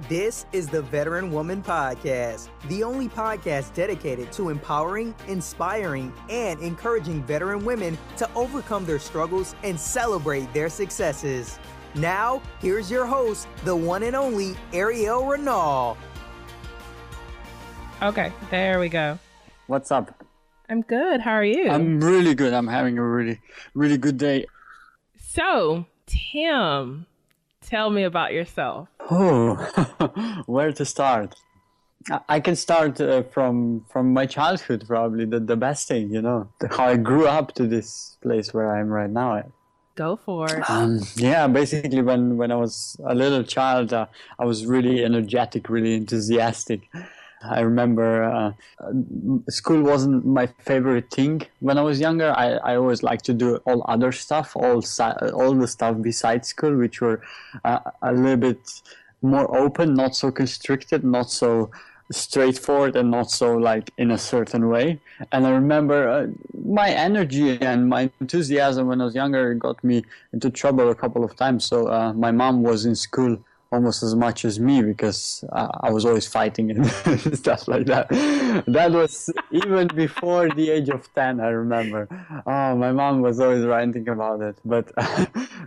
This is the Veteran Woman Podcast, the only podcast dedicated to empowering, inspiring, and encouraging veteran women to overcome their struggles and celebrate their successes. Now, here's your host, the one and only Airial and Tim. Okay, there we go. What's up? I'm good. How are you? I'm really good. I'm having a really good day. So, Tim, tell me about yourself. Oh, where to start? I can start from my childhood, probably the best thing, how I grew up to this place where I am right now. Go for it. Basically when I was a little child, I was really energetic, really enthusiastic. I remember school wasn't my favorite thing when I was younger. I always liked to do all other stuff, all the stuff besides school, which were a little bit more open, not so constricted, not so straightforward, and not so like in a certain way. And I remember my energy and my enthusiasm when I was younger got me into trouble a couple of times. So my mom was in school almost as much as me because I was always fighting and stuff like that. That was even before the age of 10, I remember. Oh, my mom was always ranting about it. But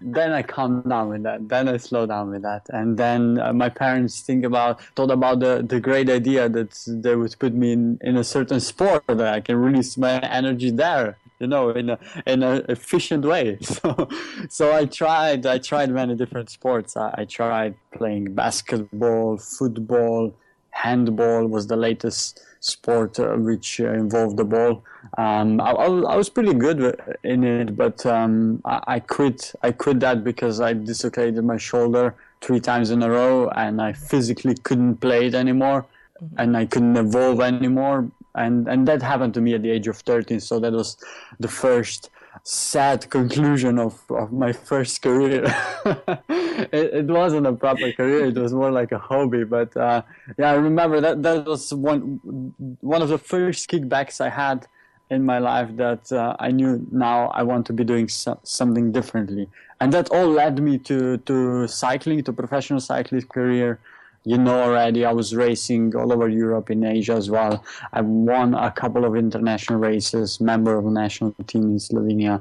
then I calmed down with that. Then I slowed down with that. And then my parents thought about the great idea that they would put me in a certain sport that I can release my energy there. In a efficient way. So I tried many different sports. I tried playing basketball, football, handball was the latest sport which involved the ball. I was pretty good in it, but I quit that because I dislocated my shoulder 3 times in a row, and I physically couldn't play it anymore, and I couldn't evolve anymore. And that happened to me at the age of 13, so that was the first sad conclusion of my first career. It wasn't a proper career, it was more like a hobby, but I remember that was one of the first kickbacks I had in my life that I knew now I want to be doing something differently. And that all led me to cycling, to professional cyclist career. Already, I was racing all over Europe, in Asia as well. I won a couple of international races, member of the national team in Slovenia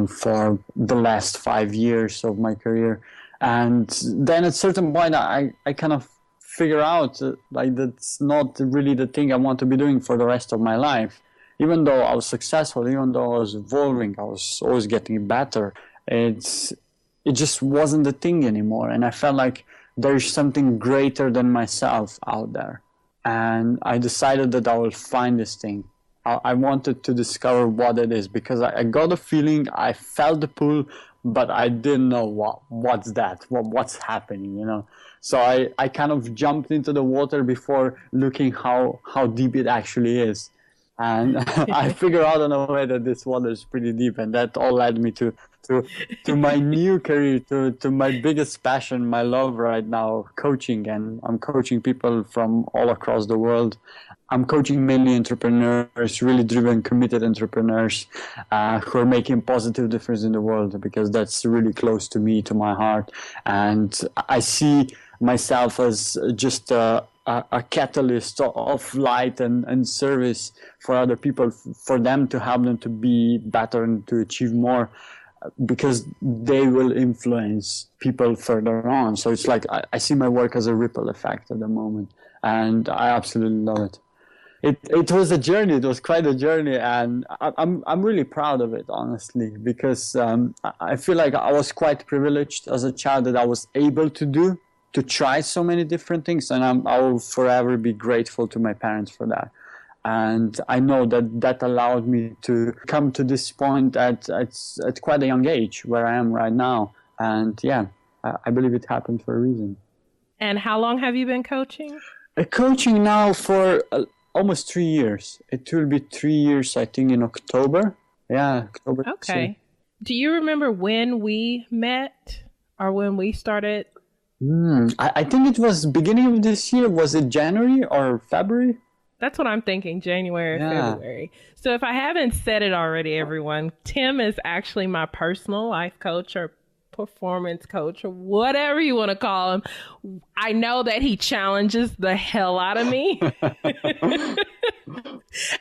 for the last 5 years of my career. And then at a certain point, I kind of figure out that's not really the thing I want to be doing for the rest of my life. Even though I was successful, even though I was evolving, I was always getting better. It just wasn't the thing anymore. And I felt like there's something greater than myself out there. And I decided that I will find this thing. I wanted to discover what it is because I got a feeling, I felt the pull, but I didn't know what's that, what's happening, So I kind of jumped into the water before looking how deep it actually is. And I figured out in a way that this water is pretty deep, and that all led me to my new career, to my biggest passion, my love right now, coaching. And I'm coaching people from all across the world. I'm coaching mainly entrepreneurs, really driven, committed entrepreneurs who are making positive difference in the world, because that's really close to me, to my heart. And I see myself as just a catalyst of light and service for other people, for them to help them to be better and to achieve more, because they will influence people further on. So it's like I see my work as a ripple effect at the moment, and I absolutely love it. It was a journey. It was quite a journey, and I'm really proud of it, honestly, because I feel like I was quite privileged as a child that I was able to try so many different things, and I will forever be grateful to my parents for that. And I know that allowed me to come to this point at quite a young age where I am right now. And I believe it happened for a reason. And how long have you been coaching? Coaching now for almost 3 years. It will be 3 years, I think, in October. Yeah, October. Okay. Do you remember when we met or when we started? I think it was beginning of this year. Was it January or February? That's what I'm thinking, January or February. So if I haven't said it already, everyone, Tim is actually my personal life coach or performance coach, or whatever you want to call him. I know that he challenges the hell out of me.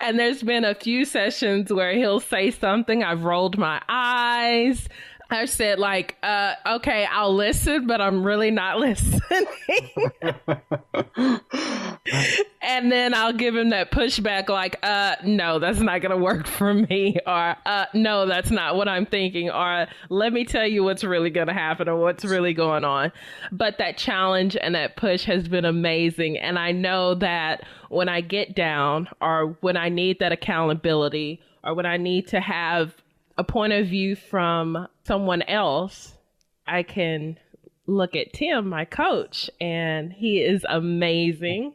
And there's been a few sessions where he'll say something. I've rolled my eyes. I've said like, okay, I'll listen, but I'm really not listening. And then I'll give him that pushback like, no, that's not going to work for me. Or, no, that's not what I'm thinking. Or let me tell you what's really going to happen or what's really going on. But that challenge and that push has been amazing. And I know that when I get down or when I need that accountability or when I need to have a point of view from someone else, I can look at Tim, my coach, and he is amazing.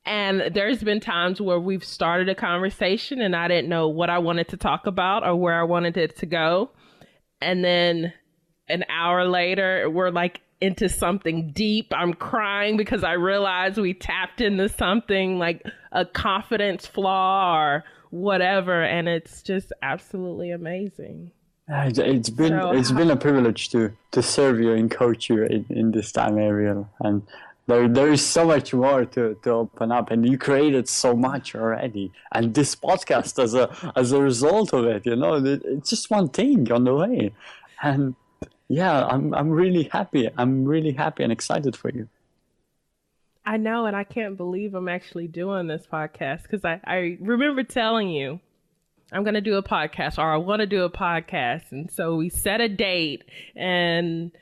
And there's been times where we've started a conversation and I didn't know what I wanted to talk about or where I wanted it to go. And then an hour later, we're like into something deep. I'm crying because I realized we tapped into something like a confidence flaw or whatever, and it's just absolutely amazing. It's been a privilege to serve you and coach you in this time, Airial, and there is so much more to open up, and you created so much already, and this podcast as a result of it, it's just one thing on the way, and yeah, I'm really happy. I'm really happy and excited for you. I know, and I can't believe I'm actually doing this podcast because I remember telling you I'm going to do a podcast or I want to do a podcast. And so we set a date and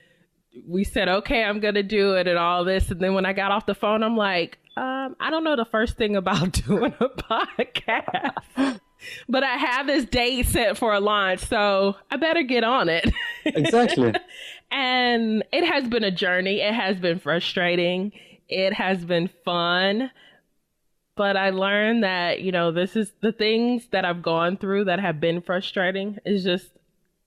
we said, okay, I'm going to do it and all this. And then when I got off the phone, I'm like, I don't know the first thing about doing a podcast, but I have this date set for a launch, so I better get on it. Exactly. And it has been a journey. It has been frustrating. It has been fun, but I learned that, this is the things that I've gone through that have been frustrating is just,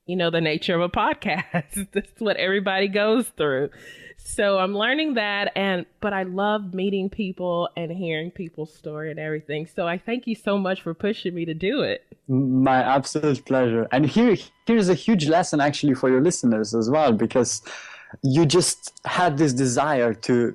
the nature of a podcast. That's what everybody goes through. So I'm learning that. But I love meeting people and hearing people's story and everything. So I thank you so much for pushing me to do it. My absolute pleasure. And here's a huge lesson actually for your listeners as well, because you just had this desire to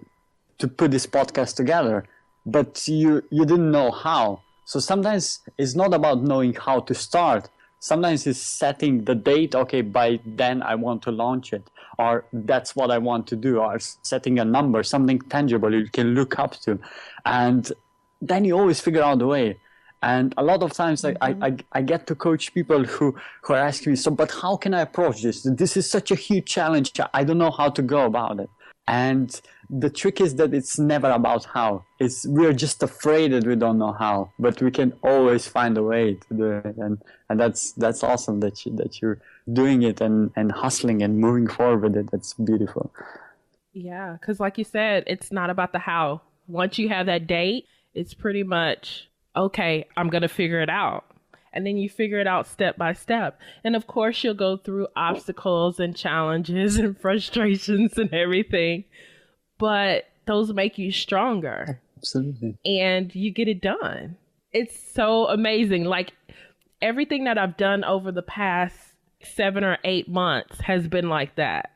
put this podcast together, but you didn't know how. So sometimes it's not about knowing how to start. Sometimes it's setting the date. Okay, by then I want to launch it, or that's what I want to do, or setting a number, something tangible you can look up to. And then you always figure out a way. And a lot of times I get to coach people who are asking me, so, but how can I approach this? This is such a huge challenge. I don't know how to go about it. And the trick is that it's never about how. We're just afraid that we don't know how, but we can always find a way to do it. And that's awesome that you're doing it and hustling and moving forward with it. That's beautiful. Yeah, because like you said, it's not about the how. Once you have that date, it's pretty much, okay, I'm going to figure it out. And then you figure it out step by step. And of course, you'll go through obstacles and challenges and frustrations and everything. But those make you stronger. Absolutely. And you get it done. It's so amazing. Like everything that I've done over the past 7 or 8 months has been like that.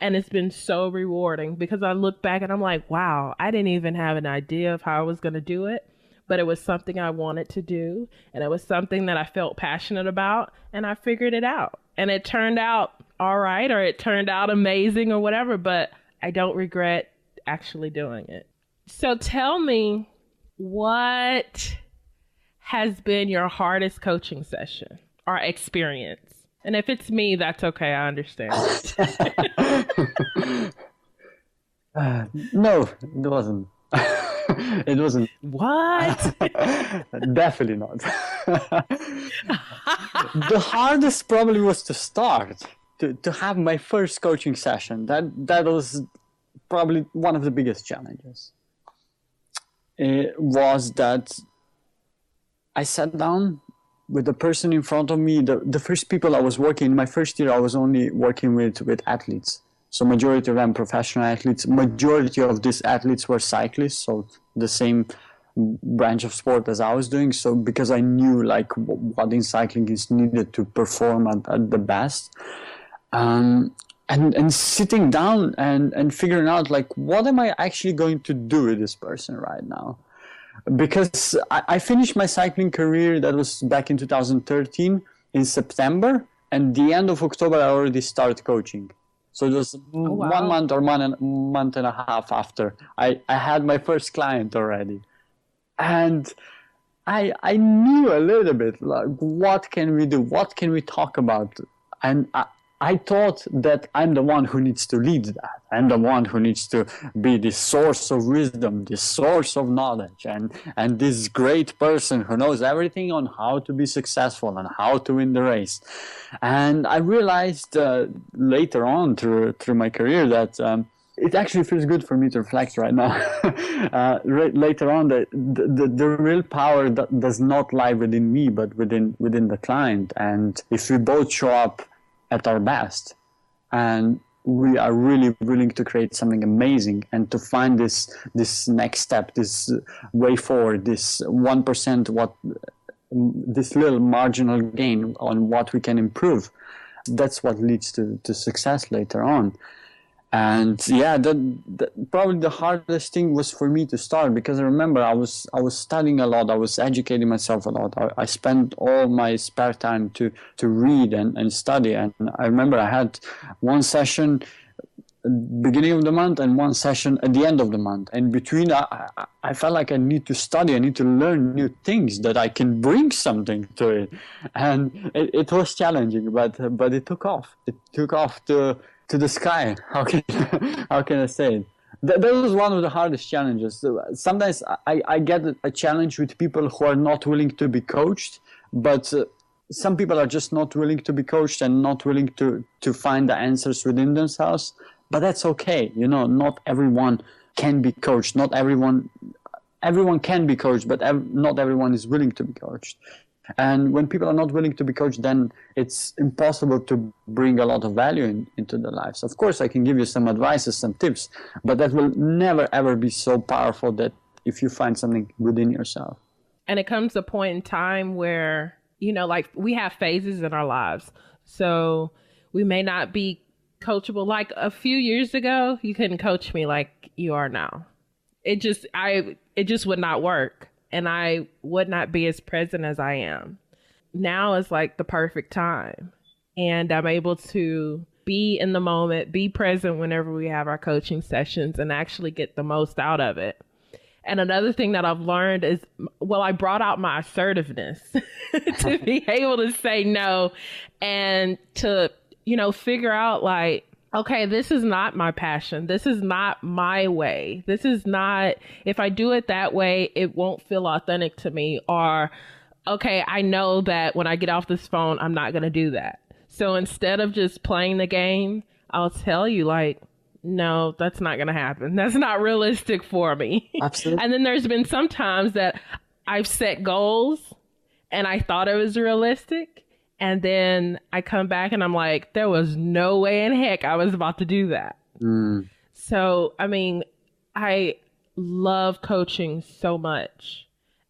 And it's been so rewarding because I look back and I'm like, wow, I didn't even have an idea of how I was going to do it. But it was something I wanted to do, and it was something that I felt passionate about, and I figured it out. And it turned out all right, or it turned out amazing or whatever, but I don't regret actually doing it. So tell me, what has been your hardest coaching session or experience? And if it's me, that's okay. I understand. No, it wasn't. It wasn't. What? Definitely not. The hardest probably was to start, to have my first coaching session. That was probably one of the biggest challenges. It was that I sat down with the person in front of me. The first people I was working, in my first year, I was only working with athletes. So majority of them professional athletes. Majority of these athletes were cyclists, so the same branch of sport as I was doing. So because I knew like what in cycling is needed to perform at the best. and sitting down and figuring out like, what am I actually going to do with this person right now? Because I finished my cycling career, that was back in 2013 in September, and the end of October I already started coaching. So it was 1 month or month and a half after I had my first client already. And I knew a little bit, like, what can we do? What can we talk about? And I thought that I'm the one who needs to lead that. I'm the one who needs to be the source of wisdom, the source of knowledge, and this great person who knows everything on how to be successful and how to win the race. And I realized later on through my career that it actually feels good for me to reflect right now. Later on, the real power does not lie within me, but within the client. And if we both show up at our best, and we are really willing to create something amazing and to find this next step, this way forward, this 1%, this little marginal gain on what we can improve, that's what leads to success later on. And yeah, that probably the hardest thing was for me to start, because I remember I was studying a lot, I was educating myself a lot. I spent all my spare time to read and study. And I remember I had one session beginning of the month and one session at the end of the month. And between, I felt like I need to study, I need to learn new things that I can bring something to it. And it was challenging, but it took off. It took off to the sky. How can I say it? That was one of the hardest challenges. Sometimes I get a challenge with people who are not willing to be coached, but some people are just not willing to be coached and not willing to find the answers within themselves. But that's okay. You know, not everyone can be coached. Not everyone can be coached, but not everyone is willing to be coached. And when people are not willing to be coached, then it's impossible to bring a lot of value into their lives. Of course, I can give you some advices, some tips, but that will never, ever be so powerful that if you find something within yourself. And it comes a point in time where, you know, like we have phases in our lives. So we may not be coachable. Like a few years ago, you couldn't coach me like you are now. It just would not work. And I would not be as present as I am. Now is like the perfect time. And I'm able to be in the moment, be present whenever we have our coaching sessions and actually get the most out of it. And another thing that I've learned is, I brought out my assertiveness to be able to say no and to, you know, figure out like, okay, this is not my passion. This is not my way. This is not, if I do it that way, it won't feel authentic to me. Or, okay, I know that when I get off this phone, I'm not going to do that. So instead of just playing the game, I'll tell you like, no, that's not going to happen. That's not realistic for me. Absolutely. And then there's been some times that I've set goals and I thought it was realistic. And then I come back and I'm like, there was no way in heck I was about to do that. So, I mean, I love coaching so much.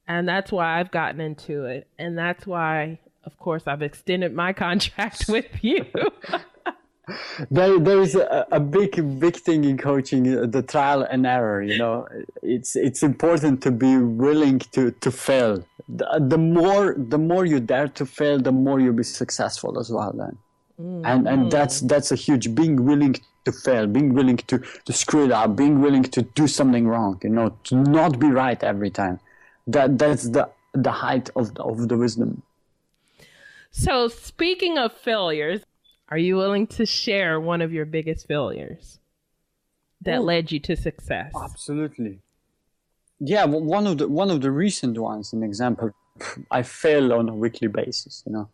And that's why I've gotten into it. And that's why, of course, I've extended my contract with you. There is a big thing in coaching, the trial and error. You know, it's important to be willing to fail. The more you dare to fail, the more you'll be successful as well. Then, and that's a huge, being willing to fail, being willing to screw it up, being willing to do something wrong. You know, to not be right every time. That's the height of the wisdom. So speaking of failures, are you willing to share one of your biggest failures that led you to success? Absolutely. Yeah, one of the recent ones, an example, I fail on a weekly basis. You know,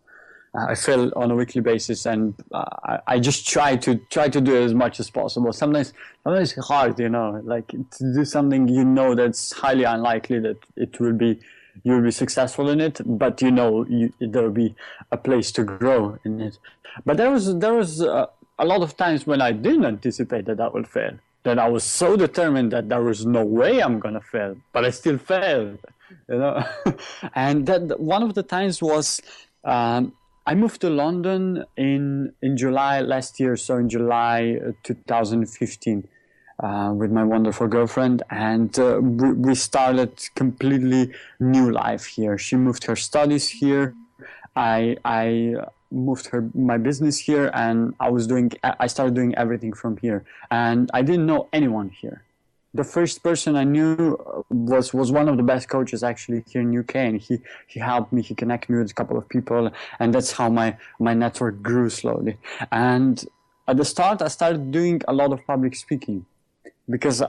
I fail on a weekly basis, and I just try to do it as much as possible. Sometimes it's hard, you know, like to do something you know that's highly unlikely that you'll be successful in it, but you know there will be a place to grow in it. But there was a lot of times when I didn't anticipate that I would fail. That I was so determined that there was no way I'm gonna fail, but I still failed, you know. And that one of the times was I I moved to London in July last year, so in July 2015, with my wonderful girlfriend, and we started completely new life here. She moved her studies here. I moved my business here, and I started doing everything from here, and I didn't know anyone here. The first person I knew was one of the best coaches actually here in UK, and he helped me. He connected me with a couple of people, and that's how my network grew slowly. And at the start, I started doing a lot of public speaking, because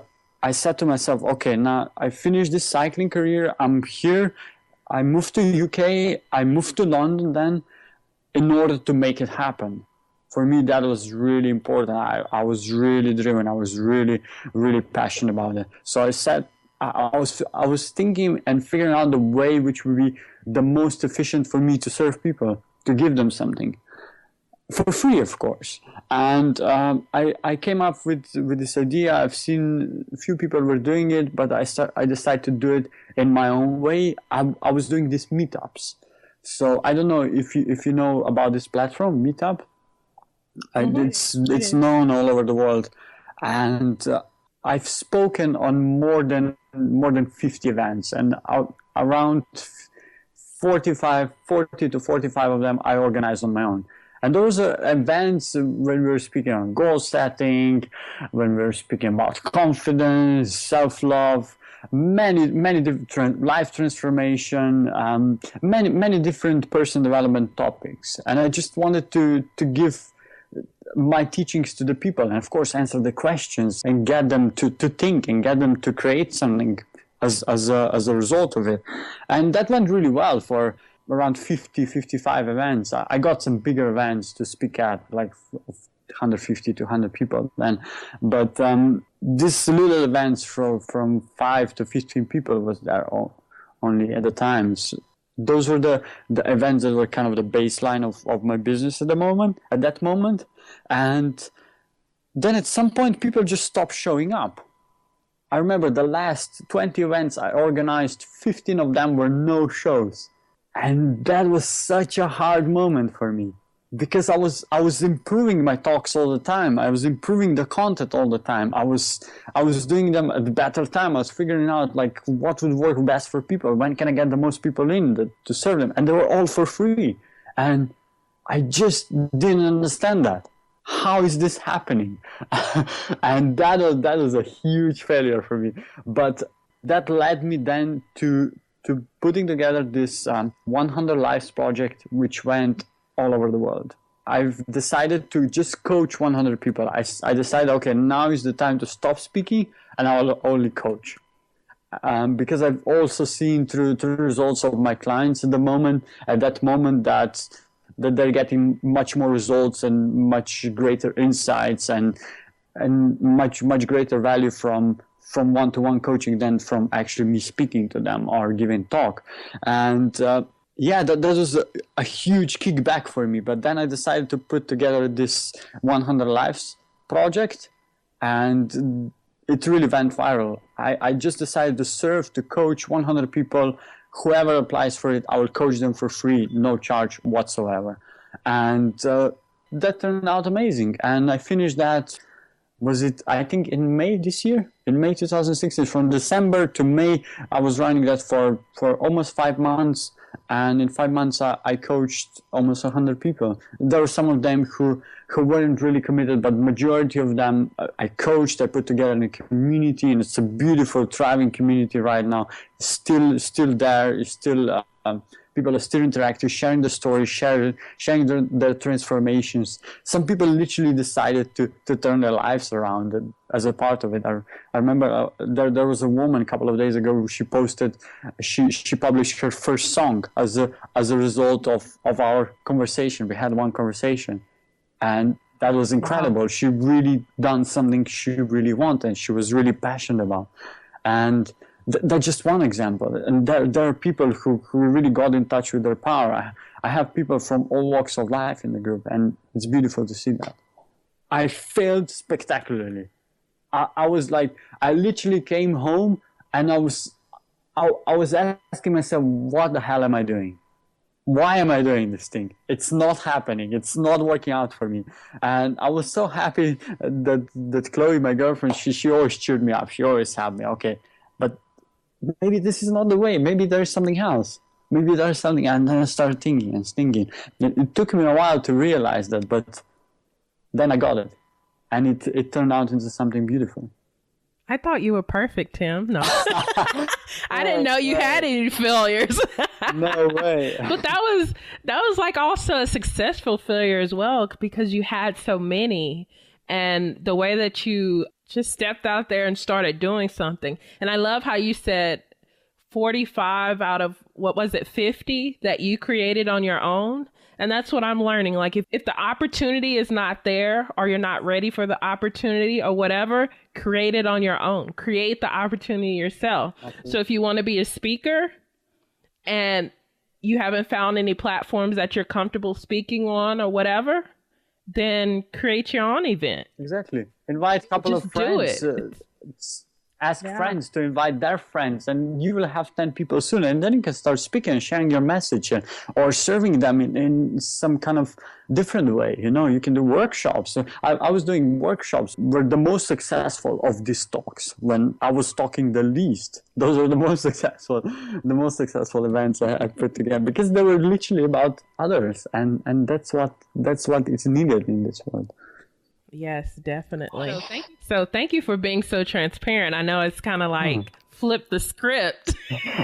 I said to myself, okay, now I finished this cycling career. I'm here. I moved to UK. I moved to London then, in order to make it happen. For me, that was really important. I was really driven. I was really, really passionate about it. So I said, I was thinking and figuring out the way which would be the most efficient for me to serve people, to give them something. For free, of course. And I came up with this idea. I've seen a few people were doing it, but I decided to do it in my own way. I was doing these meetups. So I don't know if you know about this platform, Meetup. It's known all over the world, and I've spoken on more than 50 events, and around 40 to 45 of them I organize on my own. And those are events when we're speaking on goal setting, when we're speaking about confidence, self-love, many different life transformation, many different personal development topics. And I just wanted to give my teachings to the people, and of course answer the questions and get them to think and get them to create something as a result of it. And that went really well for around 55 events. I got some bigger events to speak at, like 150 to 100 people then, but these little events from 5 to 15 people was there only at the times. Those were the events that were kind of the baseline of my business at that moment. And then at some point, people just stopped showing up. I remember the last 20 events I organized, 15 of them were no shows. And that was such a hard moment for me, because I was improving my talks all the time. I was improving the content all the time. I was doing them at a better time. I was figuring out like what would work best for people. When can I get the most people in to serve them? And they were all for free. And I just didn't understand that. How is this happening? And that was a huge failure for me. But that led me then to putting together this 100 Lives project, which went all over the world. I've decided to just coach 100 people. I decided, okay, now is the time to stop speaking and I'll only coach. Because I've also seen through the results of my clients at that moment that they're getting much more results and much greater insights and much greater value from one-to-one coaching than from actually me speaking to them or giving talk. And yeah, that was a huge kickback for me. But then I decided to put together this 100 Lives project, and it really went viral. I just decided to coach 100 people. Whoever applies for it, I will coach them for free, no charge whatsoever. And that turned out amazing. And I finished that, I think in May this year? In May 2016, from December to May, I was running that for almost 5 months. And in 5 months, I coached almost 100 people. There were some of them who weren't really committed, but majority of them I coached. I put together in a community, and it's a beautiful, thriving community right now. It's still there. It's still people are still interacting, sharing the stories, sharing their transformations. Some people literally decided to turn their lives around as a part of it. I remember there was a woman a couple of days ago. She published her first song as a result of our conversation. We had one conversation, and that was incredible. Wow. She really done something she really wanted, she was really passionate about. And that's just one example. And there are people who really got in touch with their power. I have people from all walks of life in the group, and it's beautiful to see that. I failed spectacularly. I was like, I literally came home and I was asking myself, what the hell am I doing? why am I doing this thing? It's not happening. It's not working out for me. And I was so happy that Chloe, my girlfriend, she always cheered me up. She always had me, okay, but maybe this is not the way. Maybe there's something else. Maybe there's something. And then I started thinking and thinking. It took me a while to realize that, but then I got it. And it turned out into something beautiful. I thought you were perfect, Tim. No. I didn't know you had any failures. No way. But that was like also a successful failure as well, because you had so many, and the way that you just stepped out there and started doing something. And I love how you said 45 out of, what was it, 50 that you created on your own. And that's what I'm learning. Like if the opportunity is not there, or you're not ready for the opportunity or whatever, create it on your own. Create the opportunity yourself. Absolutely. So if you want to be a speaker and you haven't found any platforms that you're comfortable speaking on or whatever, then create your own event. Exactly. Invite a couple of friends. Ask friends to invite their friends, and you will have 10 people soon. And then you can start speaking and sharing your message, or serving them in some kind of different way. You know, you can do workshops. I was doing workshops, were the most successful of these talks when I was talking the least. Those were the most successful events I put together, because they were literally about others. And that's what is needed in this world. Yes, definitely. So thank you for being so transparent. I know it's kind of like flip the script.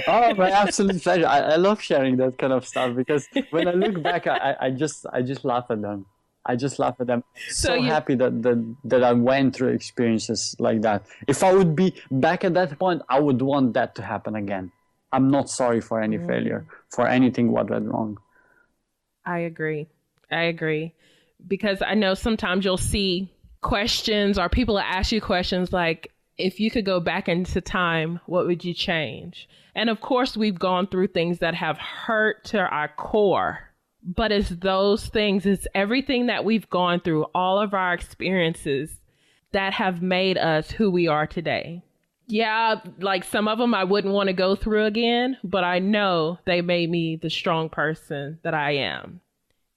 Oh, my absolute pleasure. I love sharing that kind of stuff, because when I look back, I just laugh at them. I just laugh at them. So happy that I went through experiences like that. If I would be back at that point, I would want that to happen again. I'm not sorry for any failure, for anything what went wrong. I agree. Because I know sometimes you'll see questions, or people ask you questions like, if you could go back into time, what would you change? And of course, we've gone through things that have hurt to our core. But it's those things, it's everything that we've gone through, all of our experiences that have made us who we are today. Yeah, like some of them I wouldn't want to go through again, but I know they made me the strong person that I am.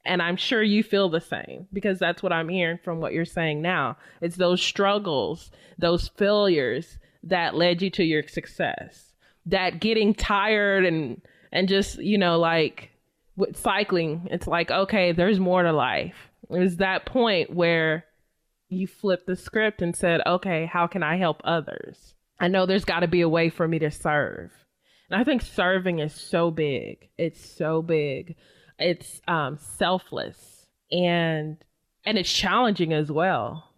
And I'm sure you feel the same, because that's what I'm hearing from what you're saying now. It's those struggles, those failures that led you to your success. That getting tired and just, you know, like with cycling, it's like, okay, there's more to life. It was that point where you flipped the script and said, okay, how can I help others? I know there's got to be a way for me to serve. And I think serving is so big. It's so big. It's selfless, and it's challenging as well.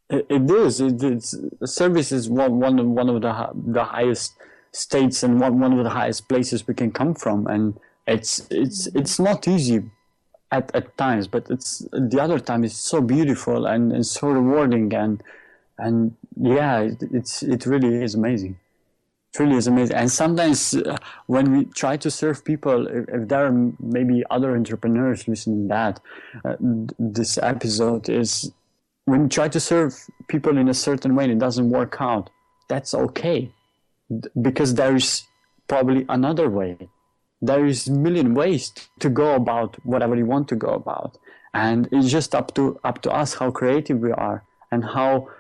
It is. It's service is one of the highest states, and one of the highest places we can come from, and it's not easy at times, but it's the other time is so beautiful and so rewarding, and yeah, it really is amazing. It really is amazing. And sometimes when we try to serve people, if there are maybe other entrepreneurs listening to that, this episode is, when you try to serve people in a certain way and it doesn't work out, that's okay. Because there is probably another way. There is a million ways to go about whatever you want to go about. And it's just up to us how creative we are, and how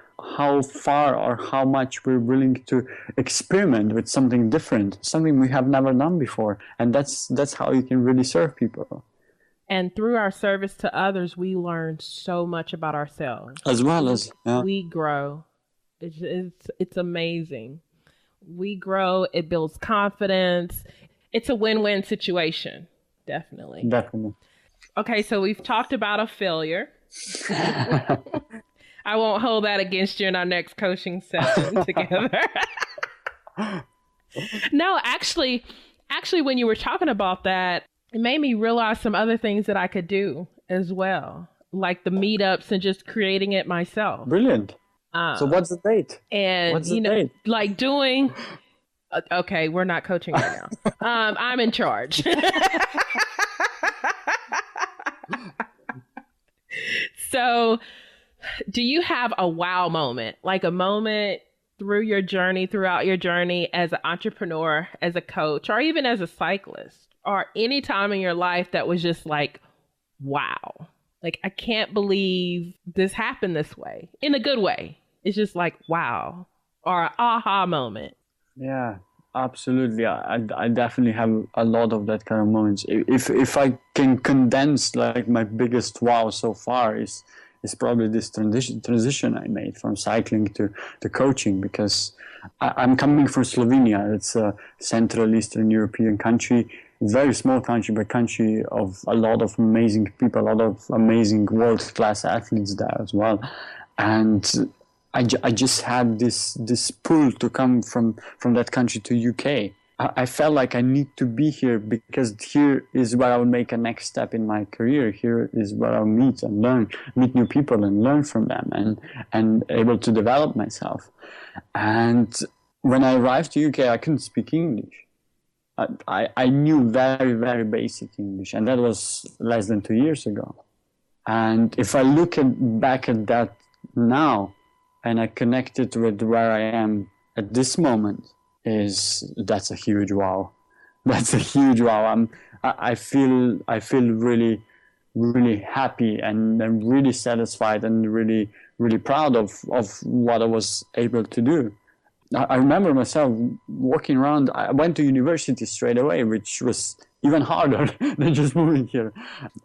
far or how much we're willing to experiment with something different, something we have never done before. And that's how you can really serve people. And through our service to others, we learn so much about ourselves. As well as we grow. It's amazing. We grow. It builds confidence. It's a win-win situation. Definitely. Okay, so we've talked about a failure. I won't hold that against you in our next coaching session together. No, actually, when you were talking about that, it made me realize some other things that I could do as well, like the meetups and just creating it myself. Brilliant. So what's the date? And, what's the date? Like doing... Okay, we're not coaching right now. I'm in charge. So... do you have a wow moment, like a moment throughout your journey as an entrepreneur, as a coach, or even as a cyclist, or any time in your life that was just like, wow, like, I can't believe this happened this way, in a good way. It's just like, wow, or an aha moment. Yeah, absolutely. I definitely have a lot of that kind of moments. If I can condense like my biggest wow so far is probably this transition I made from cycling to coaching, because I'm coming from Slovenia. It's a Central Eastern European country, very small country, but country of a lot of amazing people, a lot of amazing world-class athletes there as well. And I just had this pull to come from that country to UK. I felt like I need to be here because here is where I will make a next step in my career. Here is where I'll meet and meet new people and learn from them and able to develop myself. And when I arrived to UK, I couldn't speak English. I knew very, very basic English, and that was less than 2 years ago. And if I look back at that now, and I connect it with where I am at this moment, that's a huge wow. That's a huge wow. I feel really, really happy, and I'm really satisfied and really, really proud of what I was able to do. I remember myself walking around. I went to university straight away, which was even harder than just moving here.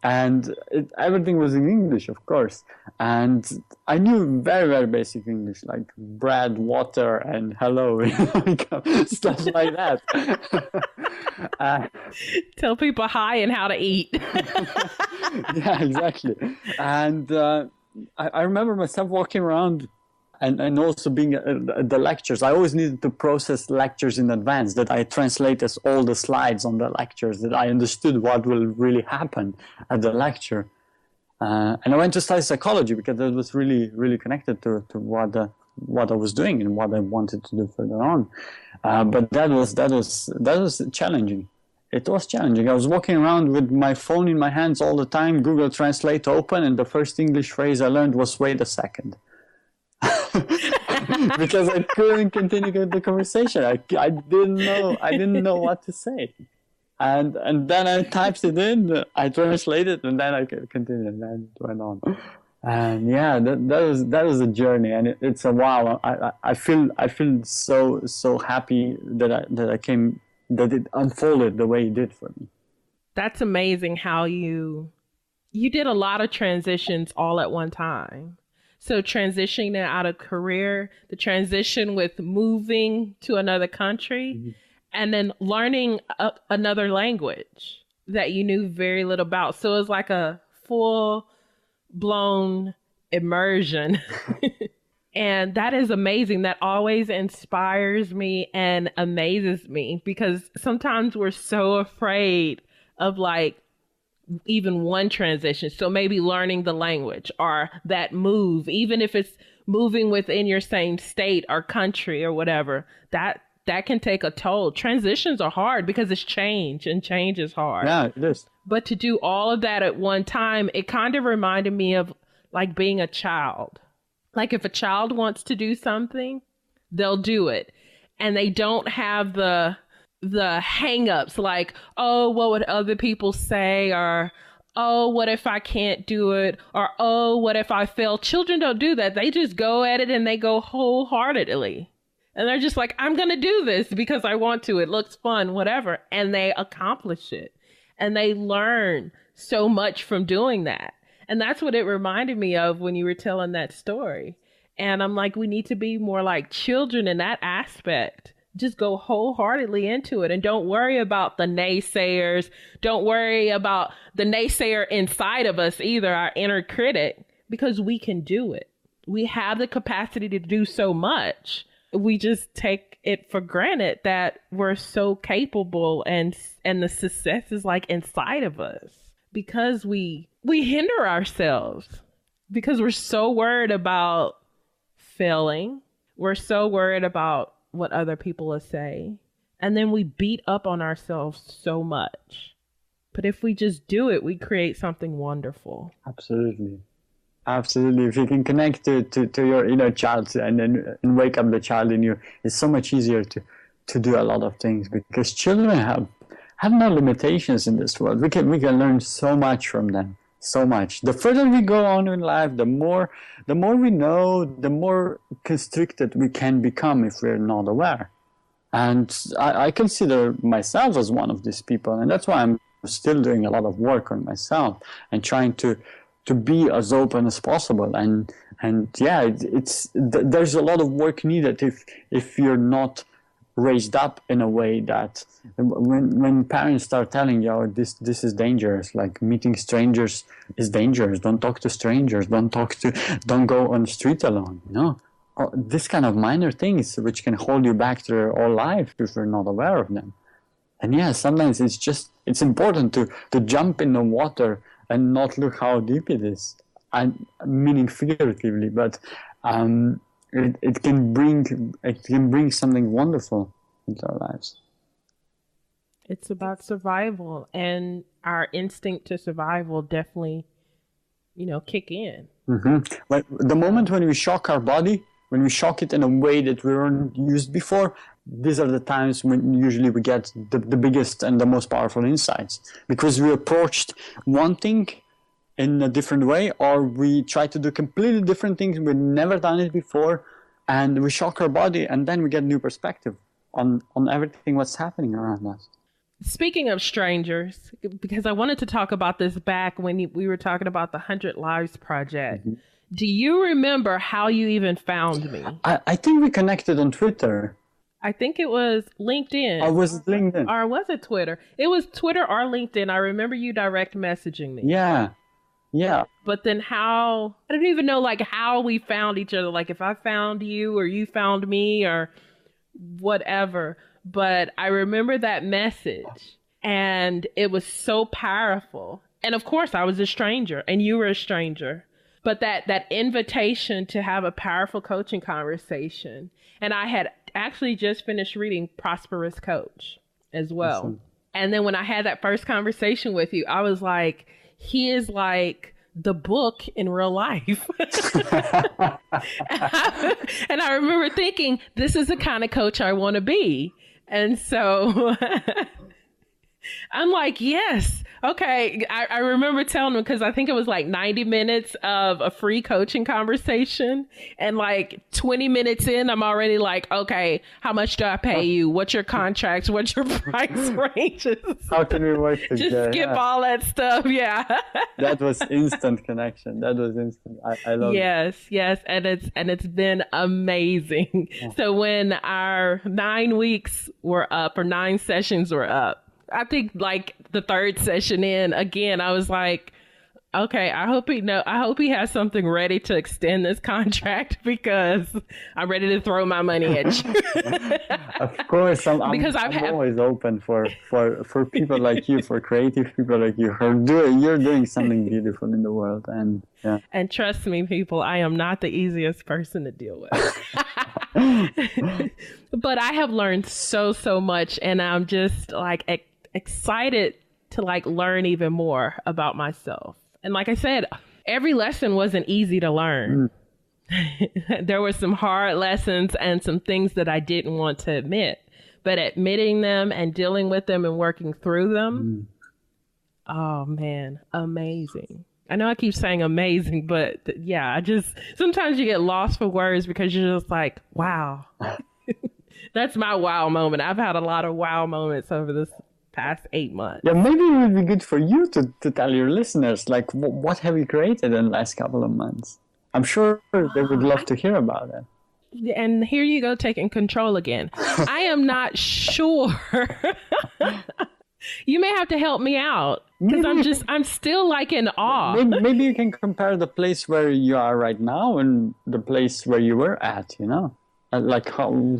And everything was in English, of course. And I knew very, very basic English, like bread, water, and hello, stuff like that. Tell people hi and how to eat. Yeah, exactly. And I remember myself walking around and also being at the lectures. I always needed to process lectures in advance, that I translate as all the slides on the lectures, that I understood what will really happen at the lecture. And I went to study psychology because that was really, really connected to what I was doing and what I wanted to do further on. But that was challenging. It was challenging. I was walking around with my phone in my hands all the time, Google Translate open, and the first English phrase I learned was "wait a second." Because I couldn't continue the conversation. I didn't know what to say, and then I typed it in, I translated, and then I continued, and then it went on. And yeah, that was a journey, and it's a wow. I feel so happy that it unfolded the way it did for me. That's amazing how you did a lot of transitions all at one time. So transitioning out of career, the transition with moving to another country, mm-hmm. and then learning another language that you knew very little about. So it was like a full-blown immersion. And that is amazing. That always inspires me and amazes me, because sometimes we're so afraid of like even one transition. So maybe learning the language or that move, even if it's moving within your same state or country or whatever, that can take a toll. Transitions are hard because it's change, and change is hard. Yeah, it is. But to do all of that at one time, it kind of reminded me of like being a child. Like if a child wants to do something, they'll do it. And they don't have the hang-ups like, oh, what would other people say? Or, oh, what if I can't do it? Or, oh, what if I fail? Children don't do that. They just go at it and they go wholeheartedly. And they're just like, I'm going to do this because I want to. It looks fun, whatever. And they accomplish it. And they learn so much from doing that. And that's what it reminded me of when you were telling that story. And I'm like, we need to be more like children in that aspect. Just go wholeheartedly into it and don't worry about the naysayers. Don't worry about the naysayer inside of us either, our inner critic, because we can do it. We have the capacity to do so much. We just take it for granted that we're so capable, and the success is like inside of us, because we hinder ourselves because we're so worried about failing. We're so worried about what other people will say. And then we beat up on ourselves so much. But if we just do it, we create something wonderful. Absolutely. Absolutely. If you can connect to your inner child and wake up the child in you, it's so much easier to do a lot of things, because children have have no limitations in this world. We can learn so much from them. So much. The further we go on in life, the more we know, the more constricted we can become if we're not aware. And I consider myself as one of these people, and that's why I'm still doing a lot of work on myself and trying to be as open as possible. And yeah, there's a lot of work needed if you're not raised up in a way that when parents start telling you, oh, this is dangerous, like meeting strangers is dangerous, don't talk to strangers, don't go on the street alone, this kind of minor things which can hold you back to your whole life if you're not aware of them. And yeah, sometimes it's important to jump in the water and not look how deep it is. I'm meaning figuratively, but it can bring something wonderful into our lives. It's about survival, and our instinct to survive will definitely, kick in. Mm-hmm. But the moment when we shock our body, when we shock it in a way that we weren't used before, these are the times when usually we get the biggest and the most powerful insights, because we approached one thing in a different way, or we try to do completely different things. We've never done it before, and we shock our body, and then we get new perspective on everything what's happening around us. Speaking of strangers, because I wanted to talk about this back when we were talking about the 100 Lives Project. Mm-hmm. Do you remember how you even found me? I think we connected on Twitter. I think it was LinkedIn. Or was it LinkedIn? Or was it Twitter? It was Twitter or LinkedIn. I remember you direct messaging me. Yeah. But then I don't even know how we found each other. Like if I found you or you found me or whatever. But I remember that message and it was so powerful. And of course I was a stranger and you were a stranger. But that invitation to have a powerful coaching conversation. And I had actually just finished reading Prosperous Coach as well. Awesome. And then when I had that first conversation with you, I was like, he is like the book in real life. And I remember thinking, this is the kind of coach I want to be. And so I'm like, yes. Okay. I remember telling him, because I think it was like 90 minutes of a free coaching conversation. And like 20 minutes in, I'm already like, okay, how much do I pay you? What's your contracts? What's your price ranges? How can we work together? Just skip all that stuff. Yeah. That was instant connection. That was instant. I love it. Yes. And it's been amazing. Yeah. So when our 9 weeks were up, or 9 sessions were up, I think like the third session in, again, I was like, okay, I hope he has something ready to extend this contract, because I'm ready to throw my money at you. Of course, I'm always open for people like you, for creative people like you. You're doing something beautiful in the world, and yeah. And trust me, people, I am not the easiest person to deal with. But I have learned so much, and I'm just like excited to like learn even more about myself. And like I said, every lesson wasn't easy to learn. There were some hard lessons and some things that I didn't want to admit, but admitting them and dealing with them and working through them. Oh man, amazing. I know I keep saying amazing, but yeah, sometimes you get lost for words because you're just like, wow. That's my wow moment. I've had a lot of wow moments over this past 8 months. Yeah, maybe it would be good for you to tell your listeners, like, what have you created in the last couple of months? I'm sure they would love to hear about it. And here you go, taking control again. I am not sure. You may have to help me out, because I'm still like in awe. Maybe you can compare the place where you are right now and the place where you were at, like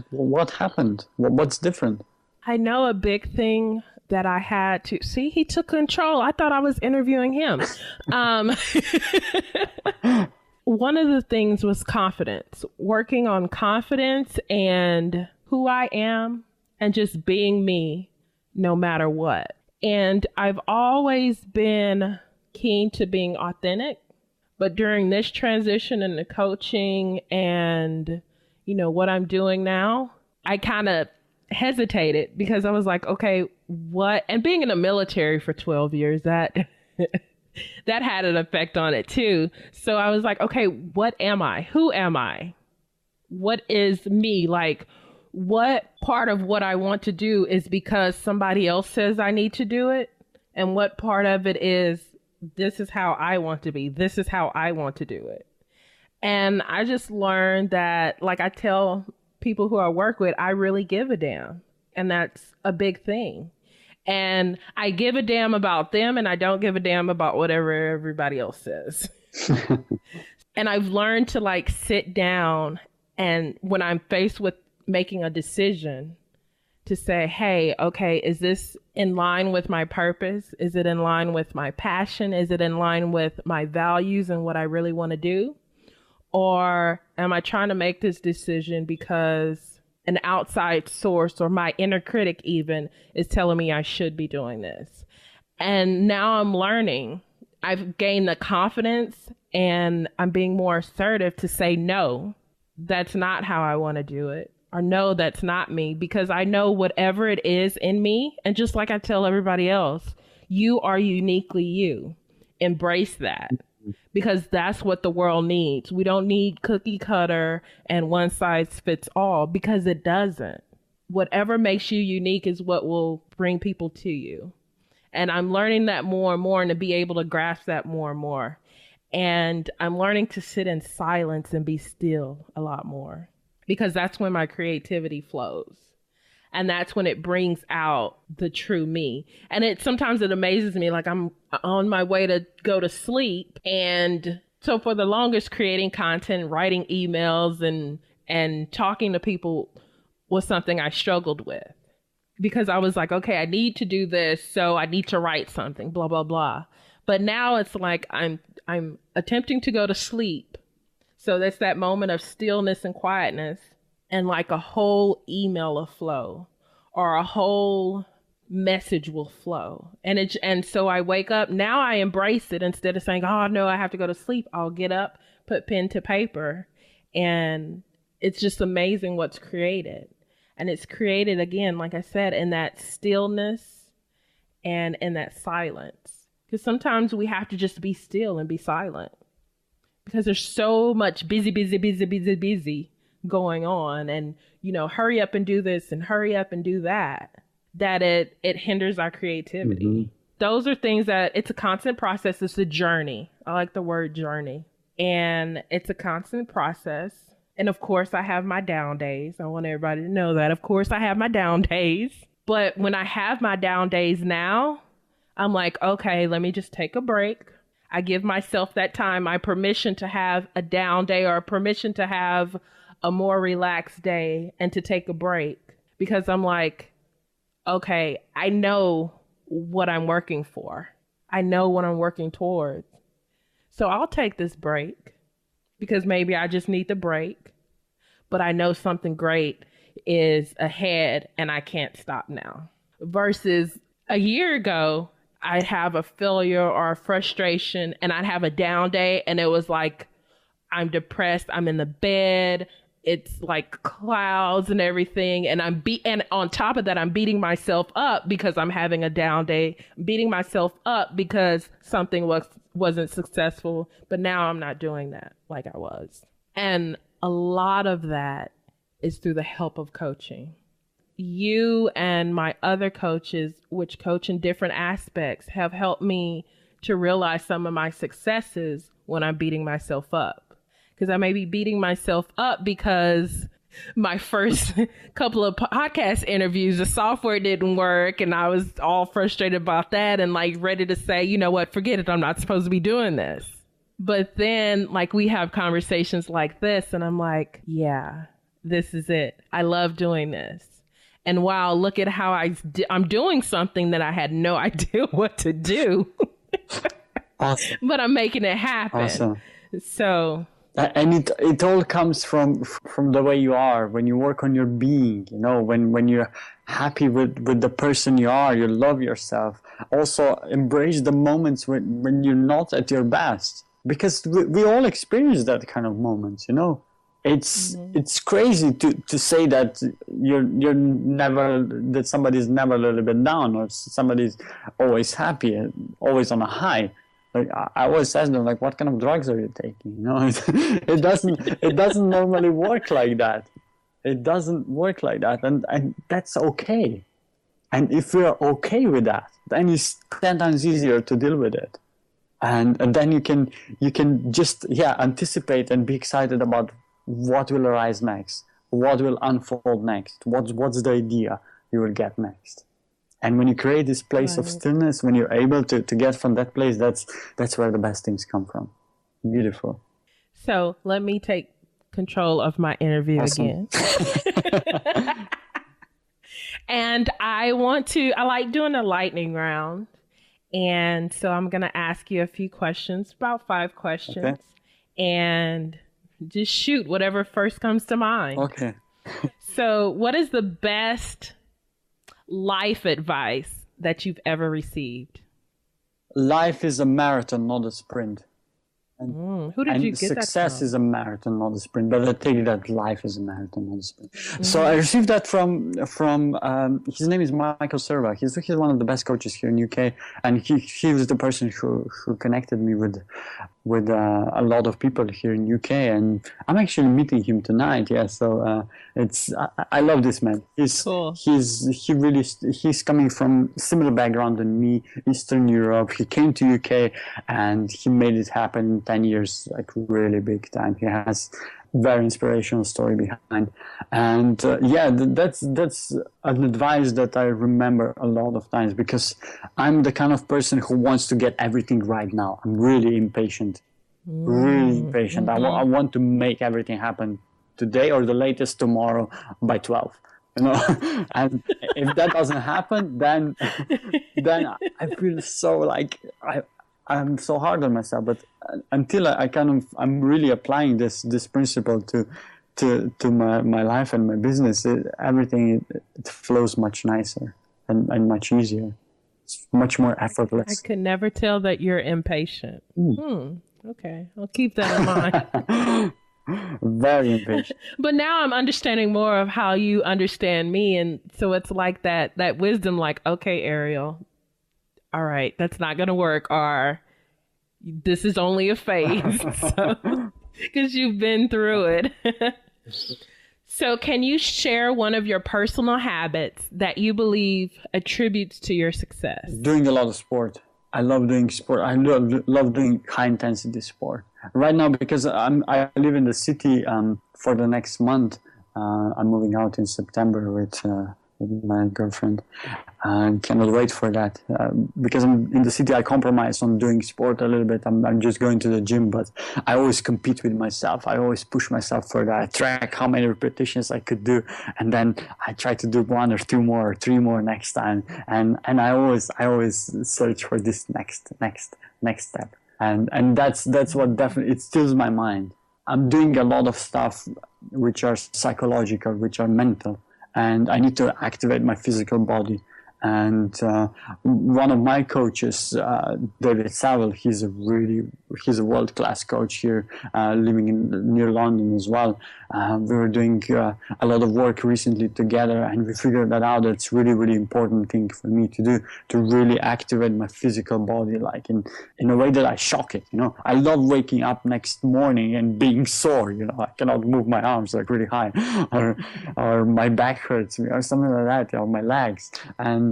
what happened? What's different? I know a big thing that I had to see. He took control. I thought I was interviewing him. One of the things was confidence, working on confidence and who I am and just being me no matter what. And I've always been keen to being authentic, but during this transition in the coaching and, what I'm doing now, I kind of hesitated because I was like, okay, what? And being in the military for 12 years, that that had an effect on it too. So I was like, okay, what am I? Who am I? What is me? Like, what part of what I want to do is because somebody else says I need to do it? And what part of it is, this is how I want to be. This is how I want to do it. And I just learned that, like I tell people who I work with, I really give a damn. And that's a big thing. And I give a damn about them, and I don't give a damn about whatever everybody else says. And I've learned to like sit down, and when I'm faced with making a decision, to say, hey, okay, is this in line with my purpose? Is it in line with my passion? Is it in line with my values and what I really want to do? Or am I trying to make this decision because an outside source or my inner critic even is telling me I should be doing this? And now I'm learning. I've gained the confidence and I'm being more assertive to say, no, that's not how I want to do it. Or no, that's not me, because I know whatever it is in me. And just like I tell everybody else, you are uniquely you. Embrace that, because that's what the world needs. We don't need cookie cutter and one size fits all, because it doesn't. Whatever makes you unique is what will bring people to you. And I'm learning that more and more, and to be able to grasp that more and more. And I'm learning to sit in silence and be still a lot more, because that's when my creativity flows. And that's when it brings out the true me. And sometimes it amazes me, like I'm on my way to go to sleep. And so for the longest, creating content, writing emails and talking to people was something I struggled with, because I was like, okay, I need to do this, so I need to write something, blah, blah, blah. But now it's like I'm attempting to go to sleep. So that's that moment of stillness and quietness, and like a whole email will flow, or a whole message will flow. And so I wake up, now I embrace it. Instead of saying, oh no, I have to go to sleep, I'll get up, put pen to paper. And it's just amazing what's created. And it's created, again, like I said, in that stillness and in that silence. Because sometimes we have to just be still and be silent, because there's so much busy going on, and, you know, hurry up and do this and hurry up and do that it hinders our creativity. Mm-hmm. Those are things that it's a constant process. It's a journey. I like the word journey. And it's a constant process. And of course, I have my down days. I want everybody to know that. Of course, I have my down days. But when I have my down days now, I'm like, okay, let me just take a break. I give myself that time, my permission to have a down day, or permission to have a more relaxed day and to take a break. Because I'm like, okay, I know what I'm working for. I know what I'm working towards. So I'll take this break, because maybe I just need the break. But I know something great is ahead and I can't stop now. Versus a year ago, I'd have a failure or a frustration and I'd have a down day, and it was like, I'm depressed, I'm in the bed, it's like clouds and everything, and and on top of that, I'm beating myself up because I'm having a down day, beating myself up because something wasn't successful. But now I'm not doing that like I was. And a lot of that is through the help of coaching. You and my other coaches, which coach in different aspects, have helped me to realize some of my successes when I'm beating myself up. Because I may be beating myself up because my first couple of podcast interviews, the software didn't work, and I was all frustrated about that and like ready to say, you know what, forget it, I'm not supposed to be doing this. But then like we have conversations like this, and I'm like, yeah, this is it. I love doing this. And wow, look at how I'm doing something that I had no idea what to do. Awesome. But I'm making it happen. Awesome. So... And it all comes from the way you are, when you work on your being, you know, when you're happy with the person you are, you love yourself. Also embrace the moments when you're not at your best, because we all experience that kind of moments, you know. It's crazy to say that that somebody's never a little bit down, or somebody's always happy and always on a high. Like I always ask them, like, what kind of drugs are you taking? It doesn't normally work like that. It doesn't work like that, and that's okay. And if you're okay with that, then it's 10 times easier to deal with it. And then you can just anticipate and be excited about what will arise next, what will unfold next, what's the idea you will get next. And when you create this place of stillness, when you're able to get from that place, that's where the best things come from. Beautiful. So let me take control of my interview again. And I like doing a lightning round. And so I'm going to ask you a few questions, about 5 questions. Okay. And just shoot whatever first comes to mind. Okay. So what is the best life advice that you've ever received? Life is a marathon, not a sprint. And who did you get that from? Success is a marathon, not a sprint. But I think that life is a marathon, not a sprint. So I received that from his name is Michael Serva. He's one of the best coaches here in UK, and he was the person who connected me with a lot of people here in UK, and I'm actually meeting him tonight. Yeah, so I love this man. He's cool. He's coming from similar background than me, Eastern Europe. He came to UK and he made it happen. 10 years, like really big time. He has very inspirational story behind, and that's an advice that I remember a lot of times, because I'm the kind of person who wants to get everything right now. I'm really impatient, really impatient. I want to make everything happen today or the latest tomorrow by 12. And if that doesn't happen, then I feel so like I'm so hard on myself. But until I'm really applying this principle to my life and my business, everything flows much nicer and much easier. It's much more effortless. I could never tell that you're impatient. Okay, I'll keep that in mind. Very impatient. But now I'm understanding more of how you understand me, and so it's like that wisdom, like, okay, Airial, all right, that's not going to work, or this is only a phase, because you've been through it. So can you share one of your personal habits that you believe attributes to your success? Doing a lot of sport. I love doing sport. I love doing high intensity sport. Right now, because I live in the city for the next month, I'm moving out in September with my girlfriend. I cannot wait for that. Because I'm in the city, I compromise on doing sport a little bit. I'm just going to the gym, but I always compete with myself. I always push myself further. I track how many repetitions I could do, and then I try to do 1 or 2 more or 3 more next time. And I always search for this next step. And that's what definitely, it stills my mind. I'm doing a lot of stuff which are psychological, which are mental, and I need to activate my physical body. And one of my coaches, David Saville, he's a world-class coach here, living near London as well. We were doing a lot of work recently together, and we figured that out. It's really, really important thing for me to do, to really activate my physical body, like in a way that I shock it. I love waking up next morning and being sore. I cannot move my arms like really high, or my back hurts me, or something like that, or my legs. And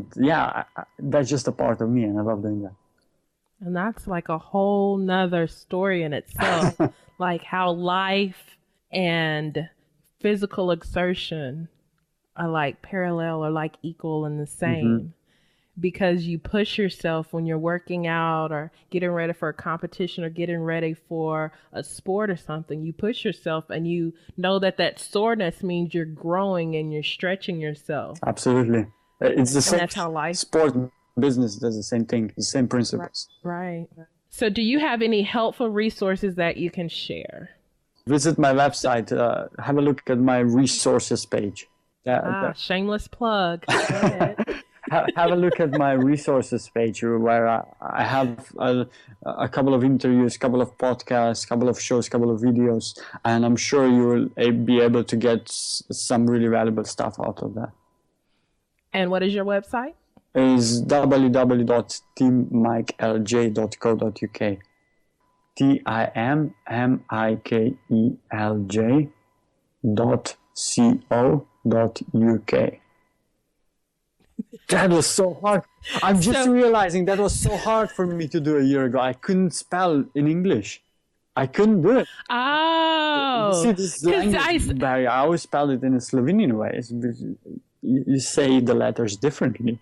that's just a part of me, and I love doing that. And that's like a whole nother story in itself, like how life and physical exertion are like parallel or like equal and the same, because you push yourself when you're working out or getting ready for a competition or getting ready for a sport or something. You push yourself, and you know that soreness means you're growing and you're stretching yourself. Absolutely. It's the same. That's how life. Sport, business does the same thing, the same principles. Right. So do you have any helpful resources that you can share? Visit my website. Have a look at my resources page. Shameless plug. Go ahead. have a look at my resources page where I have a couple of interviews, couple of podcasts, couple of shows, couple of videos, and I'm sure you will be able to get some really valuable stuff out of that. And what is your website? Is www.timmikelj.co.uk. TIMMIKELJ.co.uk. That was so hard. I'm just realizing that was so hard for me to do a year ago. I couldn't spell in English. I couldn't do it. Oh. See, this language barrier. I always spelled it in a Slovenian way. You say the letters differently.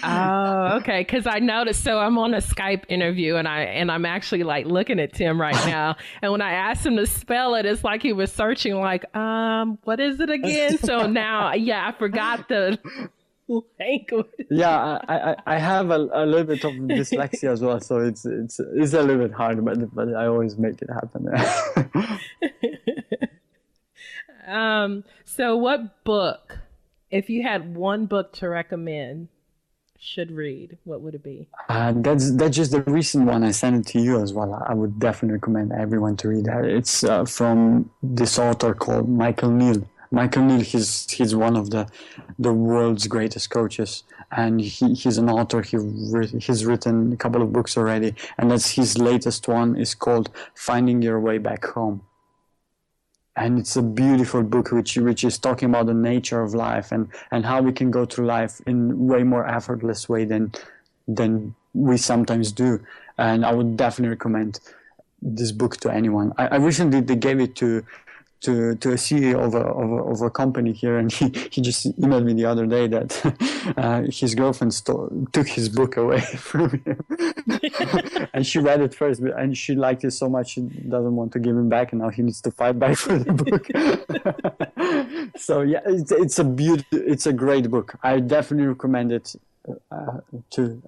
Oh, okay. Because I noticed. So I'm on a Skype interview, and I'm actually like looking at Tim right now. And when I asked him to spell it, it's like he was searching, like, what is it again? So now, I forgot the language. Yeah, I have a little bit of dyslexia as well, so it's a little bit hard, but I always make it happen. So what book, if you had one book to recommend, should read, what would it be? That's just the recent one. I sent it to you as well. I would definitely recommend everyone to read that. It's from this author called Michael Neal. Michael Neal, he's one of the world's greatest coaches, and he's an author. He's written a couple of books already, and that's his latest one is called Finding Your Way Back Home. And it's a beautiful book which is talking about the nature of life and how we can go through life in way more effortless way than we sometimes do. And I would definitely recommend this book to anyone. I recently they gave it to a CEO of a company here, and he just emailed me the other day that his girlfriend took his book away from him. And she read it first, and she liked it so much she doesn't want to give him back, and now he needs to fight back for the book. So yeah, it's a great book. I definitely recommend it.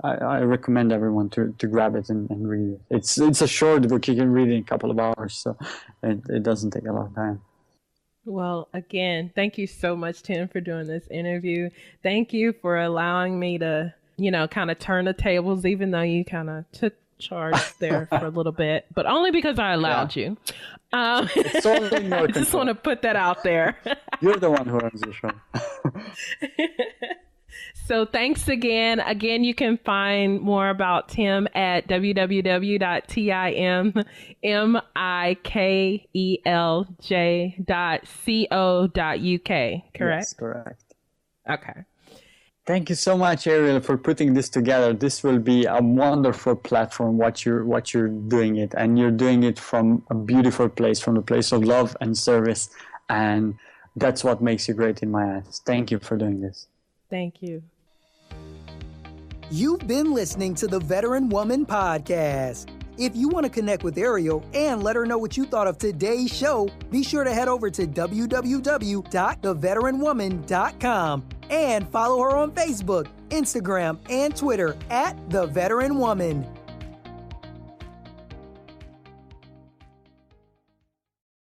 I recommend everyone to grab it and read it. It's a short book. You can read it in a couple of hours, so it doesn't take a lot of time. Well, again, thank you so much, Tim, for doing this interview. Thank you for allowing me to, kind of turn the tables, even though you kind of took charge there for a little bit, but only because I allowed you. It's all in your I just want to put that out there. You're the one who runs the show. So thanks again. Again, you can find more about Tim at www.timmikelj.co.uk, correct? Yes, correct. Okay. Thank you so much, Airial, for putting this together. This will be a wonderful platform, what you're doing it. And you're doing it from a beautiful place, from a place of love and service. And that's what makes you great in my eyes. Thank you for doing this. Thank you. You've been listening to the Veteran Woman Podcast. If you want to connect with Airial and let her know what you thought of today's show, be sure to head over to www.theveteranwoman.com and follow her on Facebook, Instagram, and Twitter at The Veteran Woman.